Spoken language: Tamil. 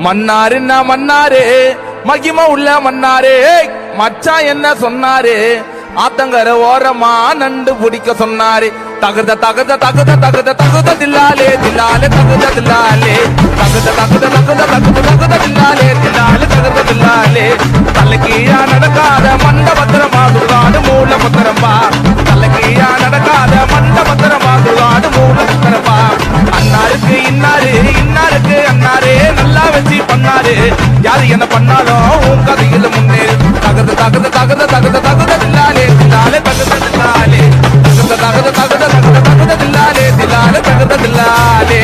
மன்னாருன்னா மன்னாரு மகிமை உள்ள மன்னாரு மச்சான் என்ன சொன்னாரு ஆத்தங்கர ஓரமா நண்டு பிடிக்க சொன்னாரு தகுத தகுத தகுத தகுத தகுத தில்லாலே தில்லாலே தகுத தில்லாலே தகுத தகுத தகுத தகுத தகுத தில்லாலே தில்லாலே தகுத தில்லாலே தலைக்கீழா நடக்காத மண்ட பத்திரமா சுடுகாடு மூல பத்திரம்பா தலைக்கீழா நடக்காத மண்ட பத்திரமா சுடுகாடு மூல பத்திரம்பா அண்ணாருக்கு இன்னாரு இன்னாருக்கு அண்ணாரே நல்லா வச்சு பண்ணாரு யாரு என்ன பண்ணாலும் உன் கதையில முன்னேறு தகுத தகுத தகுத தகுத தகுத தில்லாலே தில்லாலே தகுத தில்லாலே தகுத தகுத தகுத தகுத தகுத தில்லாலே தில்லாலே தகுத தில்லாலே